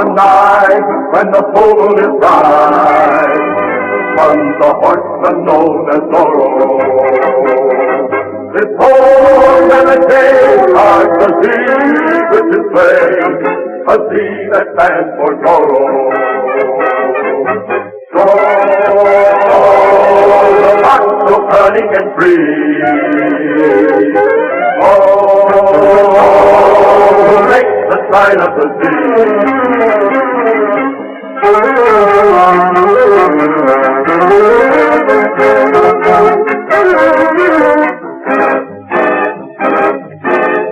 one night when the moon is bright, comes the horseman known as Zorro. His horse and a gay hard to see with his play, a Z that stands for Zorro. Zorro, the fox so cunning and free. Oh, who makes the sign of the Z.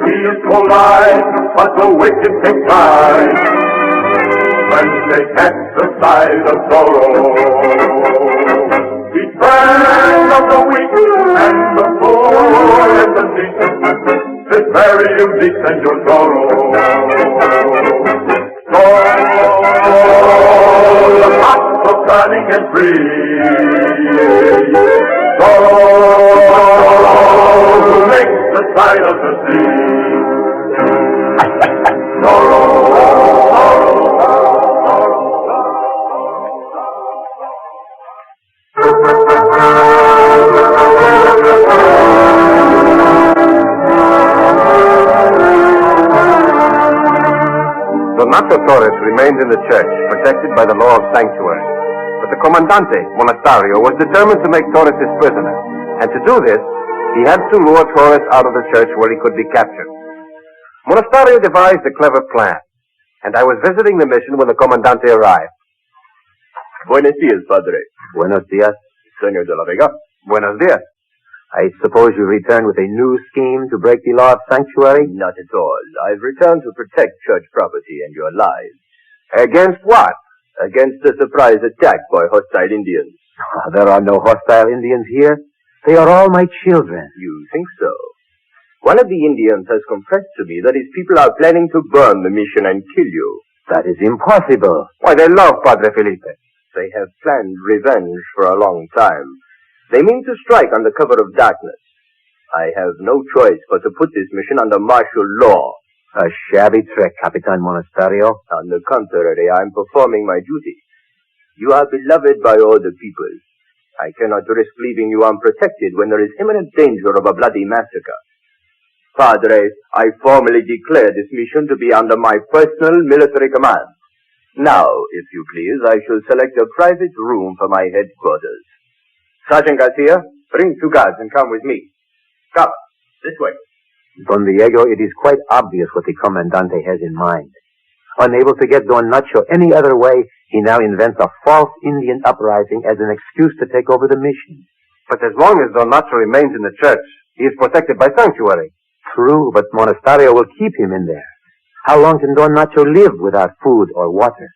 He is polite, but the wicked take pride when they catch the sight of Zorro. He friend of the weak and the poor and the neat. It's very unique, Senor Zorro. Zorro, the fox so cunning and free. Zorro, who makes the sign of the sea. Zorro. Donato Torres remained in the church, protected by the law of sanctuary. But the Comandante, Monasterio, was determined to make Torres his prisoner. And to do this, he had to lure Torres out of the church where he could be captured. Monasterio devised a clever plan, and I was visiting the mission when the Comandante arrived. Buenos dias, Padre. Buenos dias. Senor de la Vega. Buenos dias. I suppose you returned with a new scheme to break the law of sanctuary? Not at all. I've returned to protect church property and your lives. Against what? Against a surprise attack by hostile Indians. Oh, there are no hostile Indians here. They are all my children. You think so? One of the Indians has confessed to me that his people are planning to burn the mission and kill you. That is impossible. Why, they love Padre Felipe. They have planned revenge for a long time. They mean to strike under cover of darkness. I have no choice but to put this mission under martial law. A shabby trick, Capitan Monasterio. On the contrary, I am performing my duty. You are beloved by all the people. I cannot risk leaving you unprotected when there is imminent danger of a bloody massacre. Padre, I formally declare this mission to be under my personal military command. Now, if you please, I shall select a private room for my headquarters. Sergeant Garcia, bring 2 guards and come with me. Come, this way. Don Diego, it is quite obvious what the Comandante has in mind. Unable to get Don Nacho any other way, he now invents a false Indian uprising as an excuse to take over the mission. But as long as Don Nacho remains in the church, he is protected by sanctuary. True, but Monasterio will keep him in there. How long can Don Nacho live without food or water?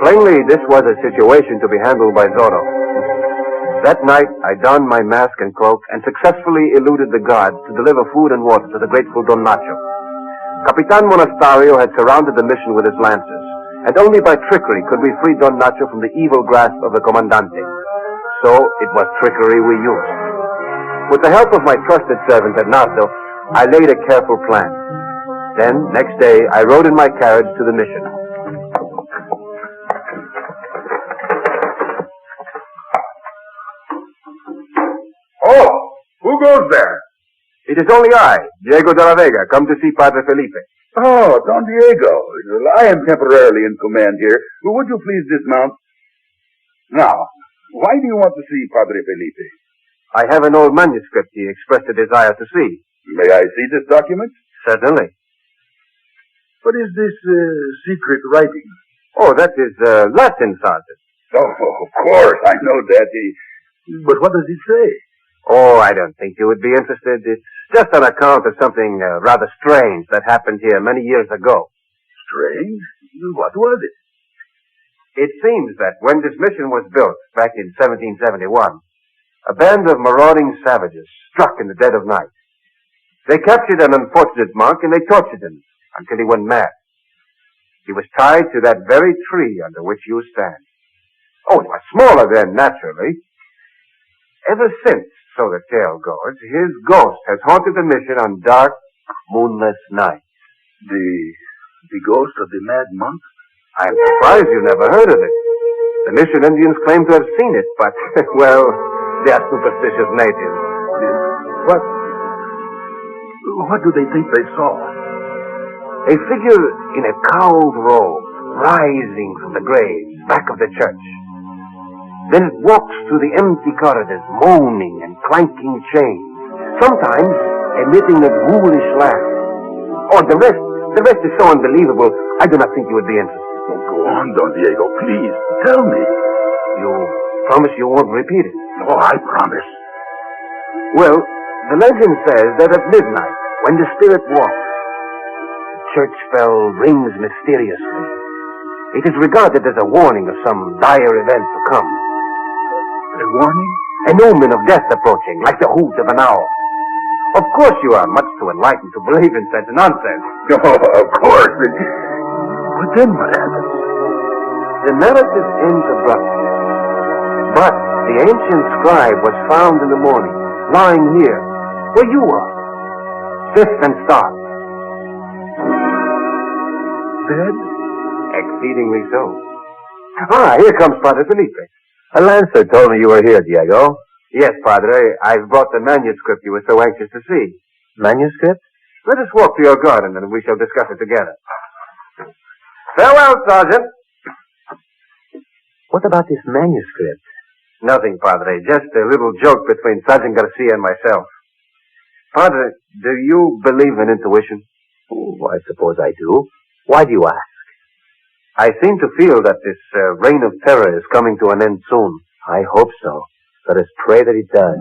Plainly, this was a situation to be handled by Zorro. That night, I donned my mask and cloak and successfully eluded the guards to deliver food and water to the grateful Don Nacho. Capitan Monasterio had surrounded the mission with his lancers, and only by trickery could we free Don Nacho from the evil grasp of the Comandante. So, it was trickery we used. With the help of my trusted servant, Bernardo, I laid a careful plan. Then, next day, I rode in my carriage to the mission. Oh, who goes there? It is only I, Diego de la Vega, come to see Padre Felipe. Oh, Don Diego. I am temporarily in command here. Would you please dismount? Now, why do you want to see Padre Felipe? I have an old manuscript he expressed a desire to see. May I see this document? Certainly. What is this secret writing? Oh, that is Latin, Sergeant. Oh, of course, I know that. But what does it say? Oh, I don't think you would be interested. It's just an account of something rather strange that happened here many years ago. Strange? What was it? It seems that when this mission was built back in 1771, a band of marauding savages struck in the dead of night. They captured an unfortunate monk and they tortured him until he went mad. He was tied to that very tree under which you stand. Oh, it was smaller then, naturally. Ever since, so the tale goes, his ghost has haunted the mission on dark, moonless night. The ghost of the mad monk? I'm surprised you never heard of it. The Mission Indians claim to have seen it, but, well, they are superstitious natives. What do they think they saw? A figure in a cowled robe, rising from the graves back of the church. Then it walks through the empty corridors, moaning and clanking chains, sometimes emitting a ghoulish laugh. Oh, the rest is so unbelievable, I do not think you would be interested. Oh, go on, Don Diego, please, tell me. You promise you won't repeat it? Oh, I promise. Well, the legend says that at midnight, when the spirit walks, the church bell rings mysteriously. It is regarded as a warning of some dire event to come. A warning? An omen of death approaching, like the hoot of an owl. Of course you are much too enlightened to believe in such nonsense. Oh, of course. But then what happens? The narrative ends abruptly. But the ancient scribe was found in the morning, lying here, where you are, stiff and stark. Dead? Exceedingly so. Ah, here comes Padre Felipe. A lancer told me you were here, Diego. Yes, Padre, I've brought the manuscript you were so anxious to see. Manuscript? Let us walk to your garden and we shall discuss it together. Farewell, Sergeant. What about this manuscript? Nothing, Padre. Just a little joke between Sergeant Garcia and myself. Padre, do you believe in intuition? Oh, I suppose I do. Why do you ask? I seem to feel that this reign of terror is coming to an end soon. I hope so. Let us pray that it does.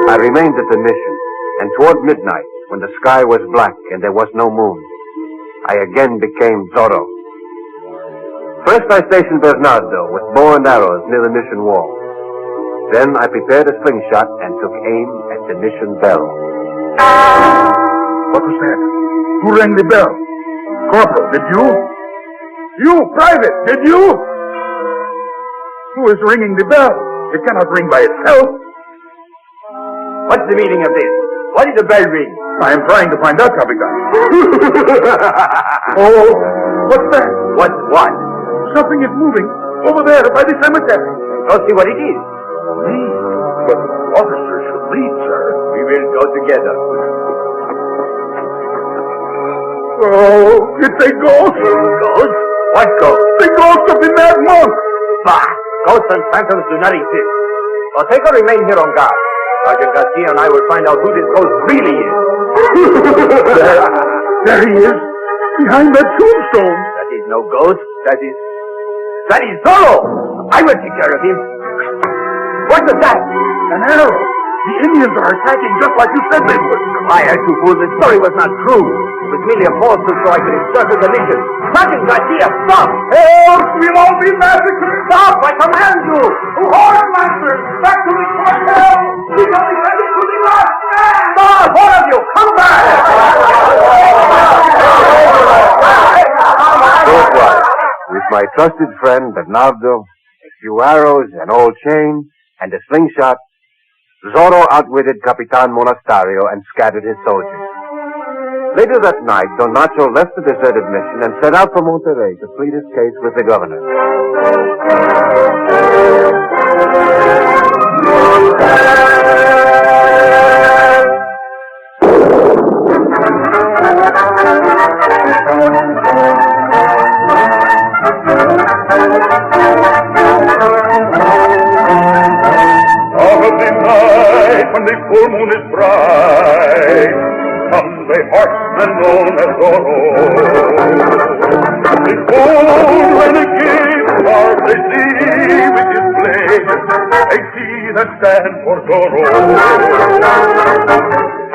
I remained at the mission, and toward midnight, when the sky was black and there was no moon, I again became Zorro. First I stationed Bernardo with bow and arrows near the mission wall. Then I prepared a slingshot and took aim at the mission bell. What was that? Who rang the bell? Corporal, did you? You, Private, did you? Who is ringing the bell? It cannot ring by itself. What's the meaning of this? Why did the bell ring? I am trying to find out, Capitan. Oh, what's that? What? Something is moving over there by the cemetery. Go see what it is. Lead? But officers should lead, sir. We will go together. Oh, it's a ghost. Ghost? What ghost? The ghost of the mad monk. Bah! Ghosts and phantoms do not exist. Ortega remain here on guard. Sergeant Garcia and I will find out who this ghost really is. There he is, behind that tombstone. That is no ghost. That is Zorro. I will take care of him. What was that? An arrow. The Indians are attacking just like you said they would. Quiet, you fool. The story was not true. It was merely a falsehood so I could encircle the mission. Sergeant Garcia, stop! Help! We'll all be massacred. Stop! I command you! Horse masters, back to the quartel. We got to send it to the last man. Stop! All of you, come back! So it was. With my trusted friend Bernardo, a few arrows, an old chain, and a slingshot, Zorro outwitted Capitan Monasterio and scattered his soldiers. Later that night, Don Nacho left the deserted mission and set out for Monterrey to plead his case with the governor. Out of the night, when the full moon is bright, comes a horseman known as Zorro. The full renegade starts a sea with his blade, a sea that stands for Zorro.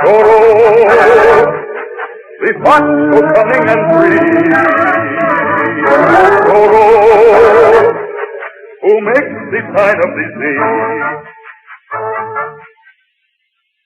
Zorro, the fox so cunning and free. Zorro, who makes the sign of the sea.